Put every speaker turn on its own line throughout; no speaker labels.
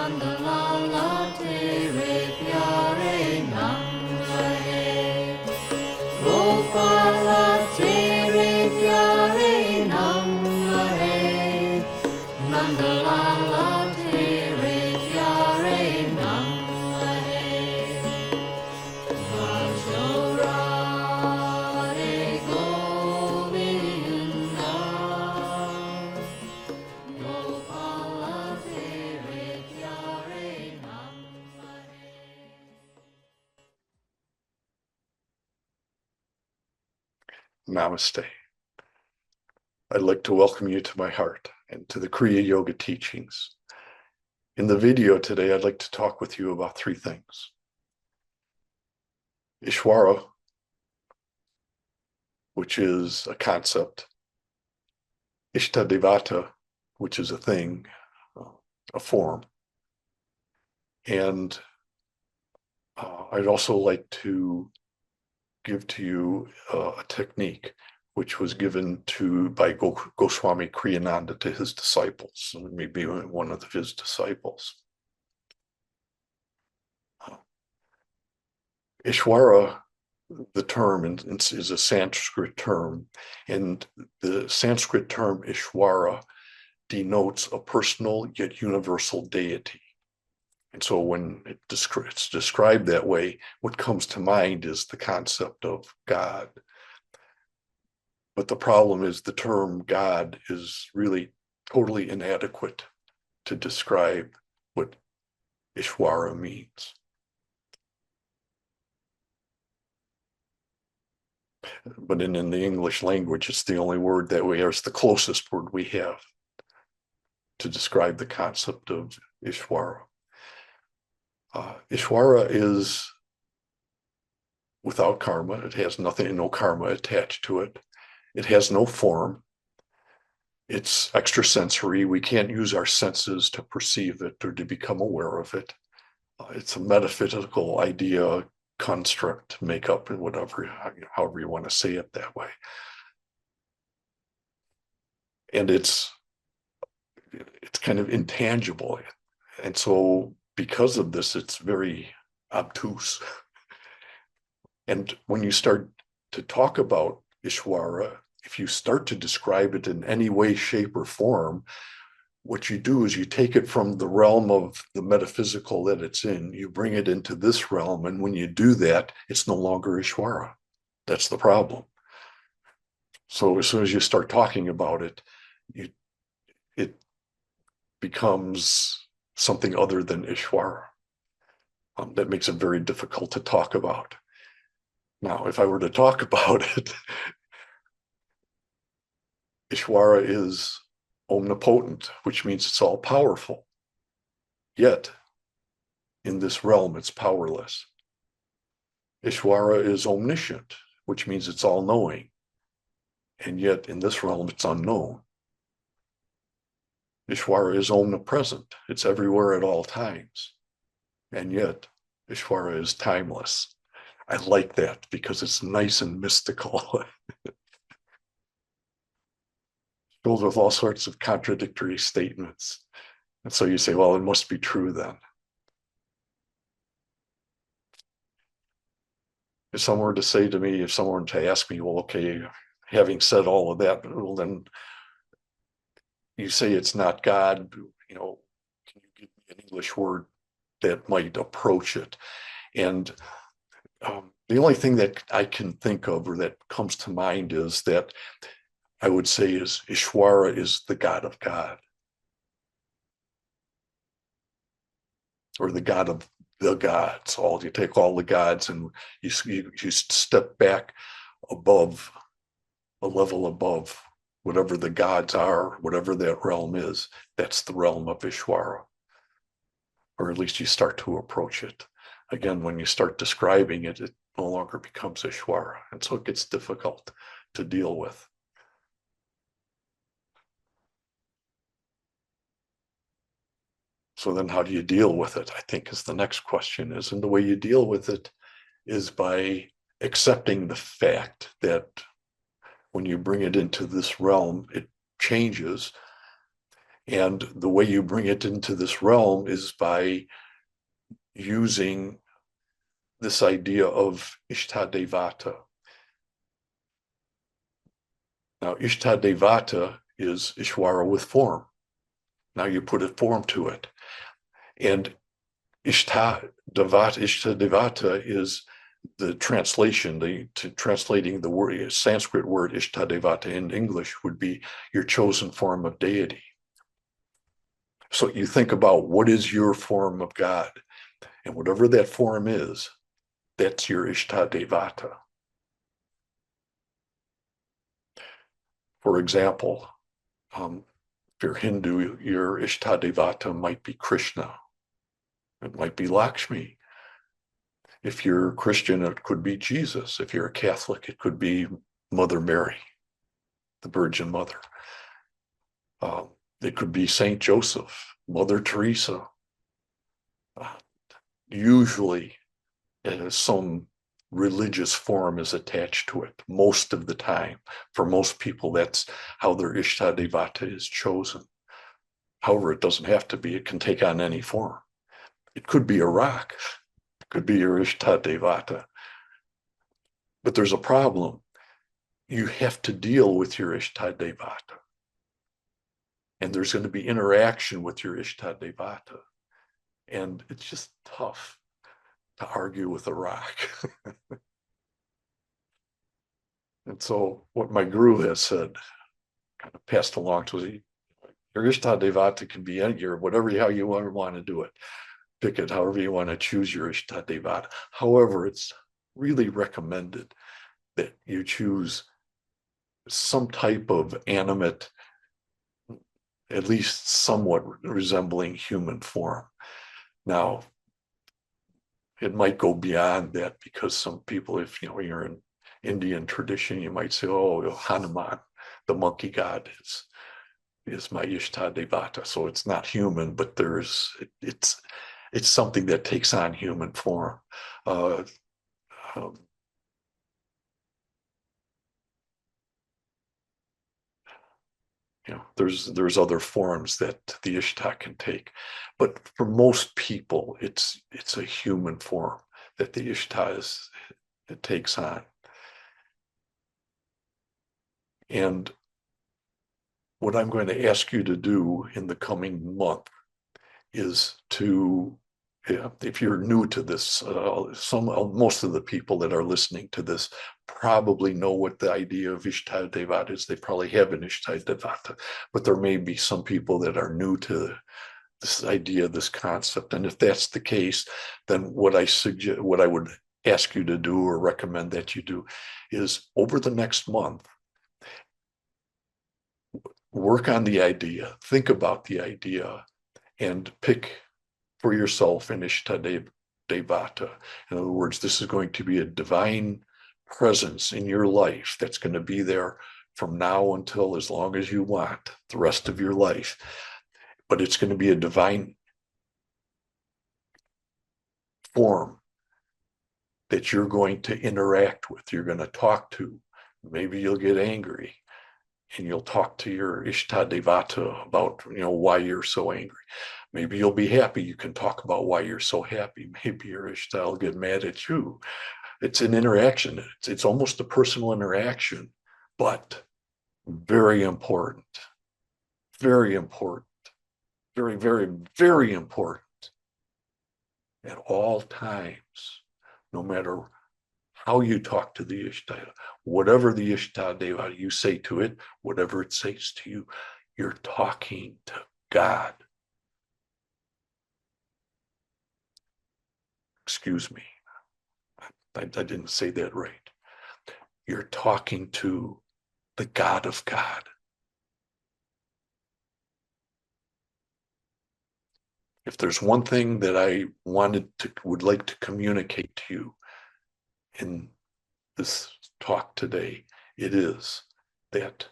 Nandalala tere pyare nam lahe. Gopala tere pyare nam lahe. Nandalala tere pyare nam lahe. Vajorare Govinda. Gopala tere pyare nam lahe.
Namaste. I'd like to welcome you to my heart and to the Kriya Yoga teachings. In the video today, I'd like to talk with you about three things. Ishwara, which is a concept. Ishtadevata, which is a thing, a form. And I'd also like to give to you a technique which was given by Goswami Kriyananda to his disciples, maybe one of his disciples. Ishwara, the term, is a Sanskrit term, and the Sanskrit term Ishwara denotes a personal yet universal deity. And so when it's described that way, what comes to mind is the concept of God. But the problem is the term God is really totally inadequate to describe what Ishwara means. But in the English language, it's the only word that we have, it's the closest word we have to describe the concept of Ishwara. Ishwara is without karma. It has nothing, no karma attached to it. It has no form. It's extrasensory. We can't use our senses to perceive it or to become aware of it. It's a metaphysical idea, construct, makeup, and whatever, however you want to say it that way. And it's kind of intangible. And so because of this, it's very obtuse. And when you start to talk about Ishwara, if you start to describe it in any way, shape, or form, what you do is you take it from the realm of the metaphysical that it's in, you bring it into this realm, and when you do that, it's no longer Ishwara. That's the problem. So as soon as you start talking about it, it becomes something other than Ishwara. That makes it very difficult to talk about. Now, if I were to talk about it, Ishwara is omnipotent, which means it's all powerful. Yet, in this realm, it's powerless. Ishwara is omniscient, which means it's all knowing. And yet, in this realm, it's unknown. Ishwara is omnipresent. It's everywhere at all times. And yet, Ishwara is timeless. I like that because it's nice and mystical. Filled with all sorts of contradictory statements. And so you say, well, it must be true then. If someone were to say to me, if someone were to ask me, well, okay, having said all of that, well, then you say it's not God, can you give me an English word that might approach it? And the only thing that I can think of or that comes to mind is that I would say is Ishwara is the God of God, or the God of the gods. You take all the gods and you step back above, a level above whatever the gods are, whatever that realm is. That's the realm of Ishwara, or at least you start to approach it. Again, when you start describing it, it no longer becomes Ishwara, and so it gets difficult to deal with. So then how do you deal with it, I think, is the next question is. And the way you deal with it is by accepting the fact that when you bring it into this realm, it changes. And the way you bring it into this realm is by using this idea of Ishtadevata. Now, Ishtadevata is Ishwara with form. Now you put a form to it. And Ishtadevata is the translation, translating the word, Sanskrit word Ishtadevata in English would be your chosen form of deity. So you think about what is your form of God, and whatever that form is, that's your Ishtadevata. For example, if you're Hindu, your Ishtadevata might be Krishna. It might be Lakshmi. If you're Christian, it could be Jesus. If you're a Catholic, it could be Mother Mary, the Virgin Mother. It could be Saint Joseph, Mother Teresa. Usually, some religious form is attached to it most of the time. For most people, that's how their Ishtadevata is chosen. However, it doesn't have to be. It can take on any form. It could be a rock. It could be your Ishtadevata. But there's a problem. You have to deal with your Ishtadevata. And there's going to be interaction with your Ishtadevata. And it's just tough to argue with a rock. And so what my guru has said, kind of passed along to me, your Ishtadevata can be any, whatever, how you want to do it. Pick it however you want to choose your Ishtadevata. However, it's really recommended that you choose some type of animate, at least somewhat resembling human form. Now, it might go beyond that, because some people, if you're in Indian tradition, you might say, oh, Hanuman, the monkey god, is my Ishtadevata. So it's not human, but it's something that takes on human form. There's other forms that the Ishta can take, but for most people, it's a human form that the Ishta it takes on. And what I'm going to ask you to do in the coming month is to, if you're new to this, most of the people that are listening to this probably know what the idea of Ishtadevata is. They probably have an Ishtadevata, but there may be some people that are new to this idea, this concept. And if that's the case, then what I would ask you to do, or recommend that you do, is over the next month, work on the idea, think about the idea, and pick for yourself an Ishtadevata. In other words, this is going to be a divine presence in your life that's going to be there from now until as long as you want, the rest of your life. But it's going to be a divine form that you're going to interact with, you're going to talk to. Maybe you'll get angry and you'll talk to your Ishtadevata about, why you're so angry. Maybe you'll be happy. You can talk about why you're so happy. Maybe your Ishta will get mad at you. It's an interaction. It's almost a personal interaction, but very important. Very important. Very, very, very important at all times, no matter how you talk to the Ishta, whatever the Ishtadevata you say to it, whatever it says to you, you're talking to God. Excuse me, I didn't say that right. You're talking to the God of God. If there's one thing that I would like to communicate to you in this talk today, it is that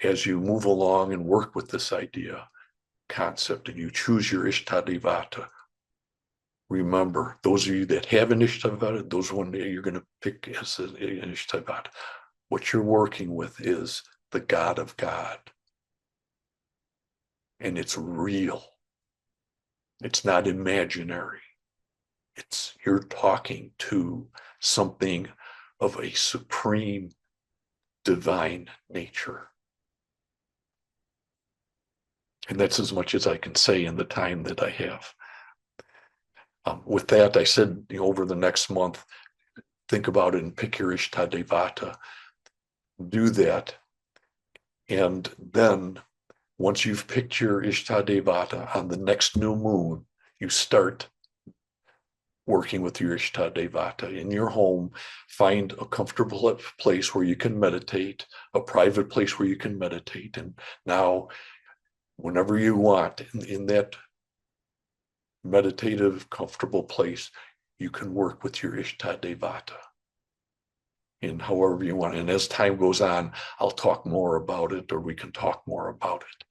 as you move along and work with this idea, concept, and you choose your Ishtadevata, remember, those of you that have an Ishtadevata, those one that you're going to pick as an Ishtadevata, what you're working with is the God of God. and it's real. It's not imaginary. You're talking to something of a supreme divine nature. And that's as much as I can say in the time that I have. With that, I said, over the next month, think about it and pick your Ishtadevata. Do that. And then once you've picked your Ishtadevata, on the next new moon, you start working with your Ishtadevata. In your home, find a comfortable place where you can meditate, a private place where you can meditate. And now, whenever you want, in that meditative, comfortable place, you can work with your Ishtadevata in however you want. And as time goes on, I'll talk more about it, or we can talk more about it.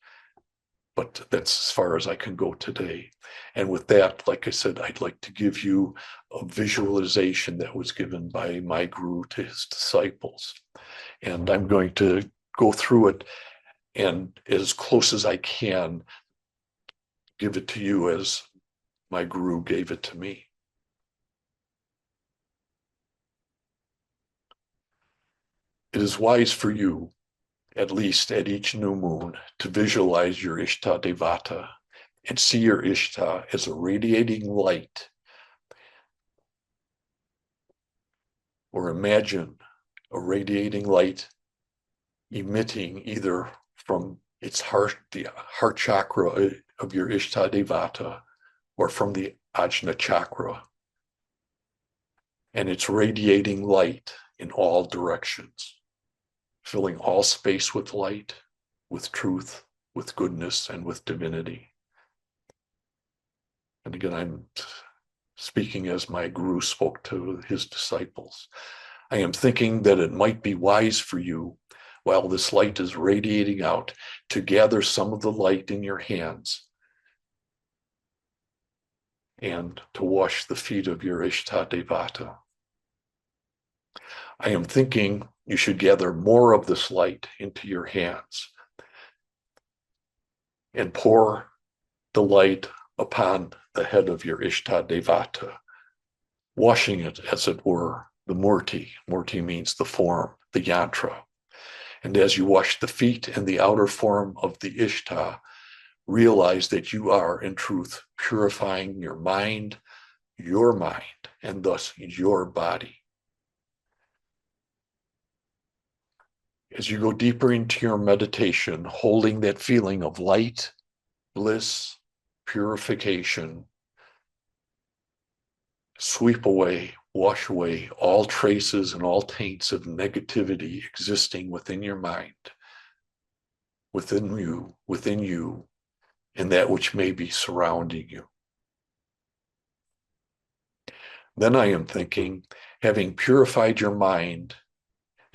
But that's as far as I can go today. And with that, like I said, I'd like to give you a visualization that was given by my guru to his disciples. And I'm going to go through it and as close as I can, give it to you as my guru gave it to me. It is wise for you, at least at each new moon, to visualize your Ishtadevata and see your Ishta as a radiating light, or imagine a radiating light emitting either from its heart, the heart chakra of your Ishtadevata, or from the Ajna chakra. And it's radiating light in all directions, filling all space with light, with truth, with goodness, and with divinity. And again, I'm speaking as my guru spoke to his disciples. I am thinking that it might be wise for you, while this light is radiating out, to gather some of the light in your hands and to wash the feet of your Ishtadevata. I am thinking you should gather more of this light into your hands and pour the light upon the head of your Ishtadevata, washing it, as it were, the murti. Murti means the form, the yantra. And as you wash the feet and the outer form of the Ishta, realize that you are, in truth, purifying your mind, and thus your body. As you go deeper into your meditation, holding that feeling of light, bliss, purification, sweep away, wash away all traces and all taints of negativity existing within your mind, within you, and that which may be surrounding you. Then I am thinking, having purified your mind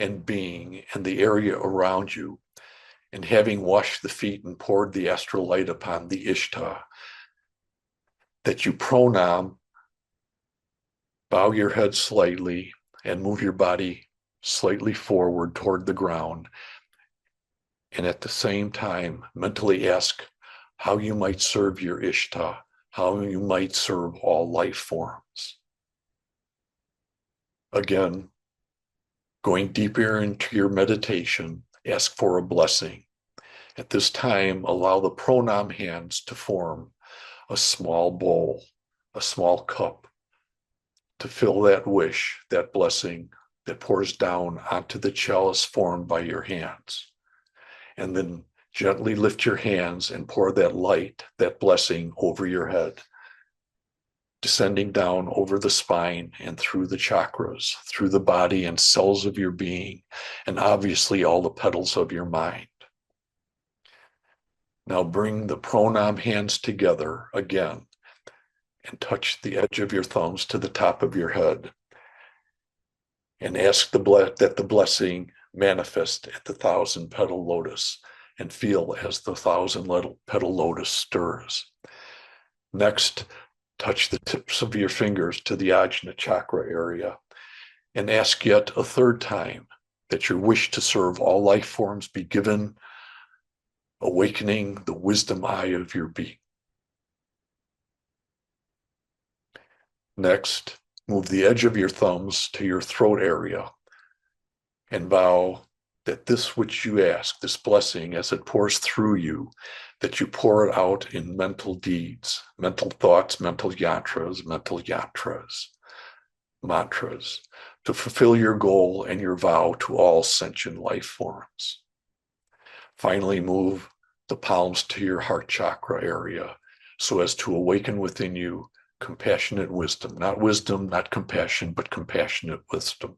and being and the area around you, and having washed the feet and poured the astral light upon the Ishta, that you pranam, bow your head slightly, and move your body slightly forward toward the ground, and at the same time mentally ask how you might serve your Ishta, how you might serve all life forms. Again, going deeper into your meditation, ask for a blessing. At this time, allow the pranam hands to form a small bowl, a small cup, to fill that wish, that blessing that pours down onto the chalice formed by your hands. And then gently lift your hands and pour that light, that blessing, over your head, descending down over the spine and through the chakras, through the body and cells of your being, and obviously all the petals of your mind. Now bring the pranam hands together again and touch the edge of your thumbs to the top of your head, and ask that the blessing manifest at the 1,000-petal lotus, and feel as the 1,000-petal lotus stirs. Next, touch the tips of your fingers to the Ajna chakra area, and ask yet a third time that your wish to serve all life forms be given awakening the wisdom eye of your being. Next, move the edge of your thumbs to your throat area and vow that this which you ask, this blessing, as it pours through you, that you pour it out in mental deeds, mental thoughts, mental yantras, mantras, to fulfill your goal and your vow to all sentient life forms. Finally, move the palms to your heart chakra area so as to awaken within you compassionate wisdom, not compassion, but compassionate wisdom.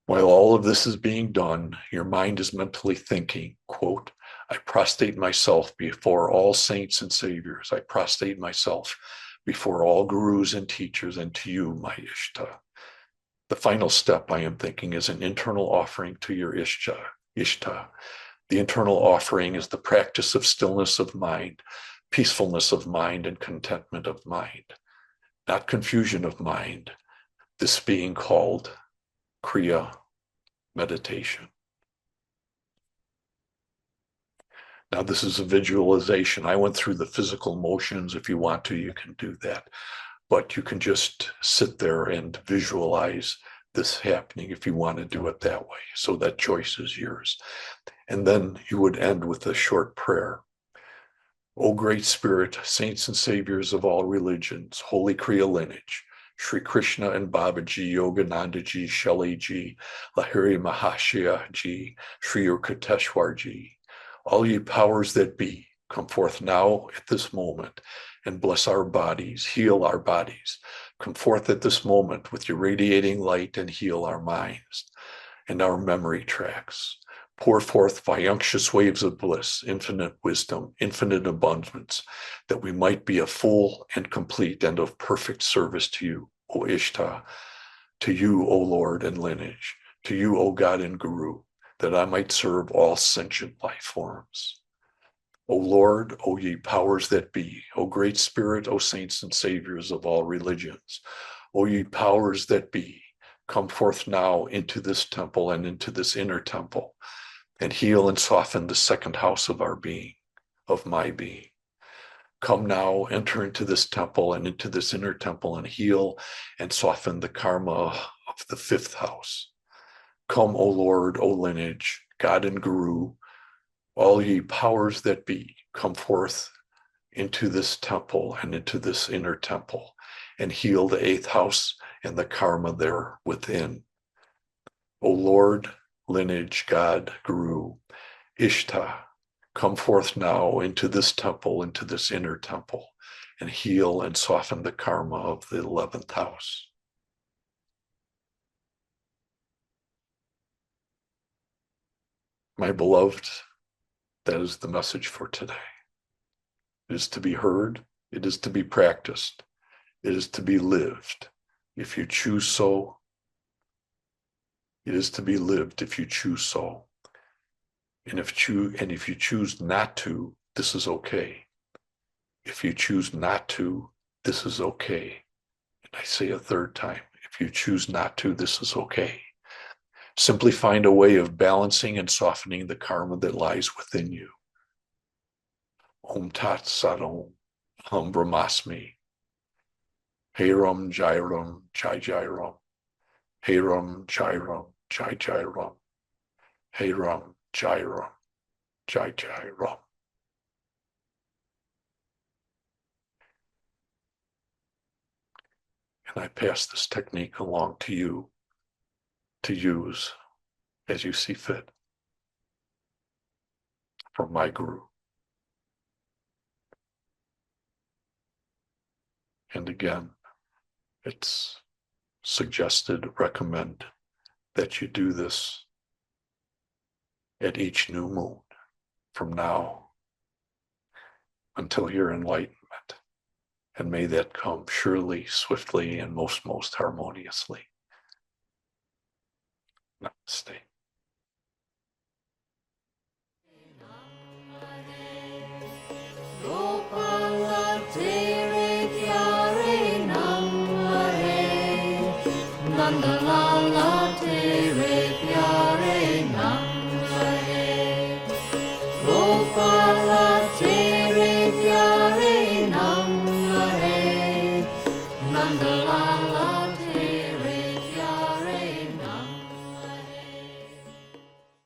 While all of this is being done, your mind is mentally thinking, quote, I prostrate myself before all saints and saviors. I prostrate myself before all gurus and teachers, and to you, my Ishta. The final step, I am thinking, is an internal offering to your Ishta. The internal offering is the practice of stillness of mind, peacefulness of mind, and contentment of mind, not confusion of mind, this being called Kriya meditation. Now, this is a visualization. I went through the physical motions. If you want to, you can do that. But you can just sit there and visualize this happening if you want to do it that way. So that choice is yours. And then you would end with a short prayer. O Great Spirit, saints and saviors of all religions, Holy Kriya lineage, Sri Krishna and Babaji, Yogananda ji, Shali ji, Lahiri Mahashaya ji, Sri Urkateshwar ji, all ye powers that be, come forth now at this moment and bless our bodies, heal our bodies. Come forth at this moment with your radiating light and heal our minds and our memory tracks. Pour forth viunctious waves of bliss, infinite wisdom, infinite abundance, that we might be a full and complete and of perfect service to you, O Ishta, to you, O Lord and lineage, to you, O God and Guru, that I might serve all sentient life forms. O Lord, O ye powers that be, O Great Spirit, O saints and saviors of all religions, O ye powers that be, come forth now into this temple and into this inner temple, and heal and soften the second house of our being, of my being. Come now, enter into this temple and into this inner temple and heal and soften the karma of the fifth house. Come, O Lord, O lineage, God and Guru, all ye powers that be, come forth into this temple and into this inner temple and heal the eighth house and the karma there within. O Lord, lineage, God, Guru, Ishta, come forth now into this temple, into this inner temple, and heal and soften the karma of the 11th house. My beloved, that is the message for today. It is to be heard, it is to be practiced, it is to be lived. If you choose so, it is to be lived if you choose so. And if you choose not to, this is okay. If you choose not to, this is okay. And I say a third time, if you choose not to, this is okay. Simply find a way of balancing and softening the karma that lies within you. Om Tat Sat Om, Hum Brahmasmi. Hey Ram Jai Ram, Jai Jai Ram. Hey Ram Jai Ram, Jai Jai Ram. Hey Ram Jai Ram, Jai Jai Ram. And I pass this technique along to you to use as you see fit from my Guru. And again, it's suggested, recommend that you do this at each new moon from now until your enlightenment. And may that come surely, swiftly, and most harmoniously. Namaste.
Gopala Tere Pyare Namare, Nandalala Tere Pyare Namare. Gopala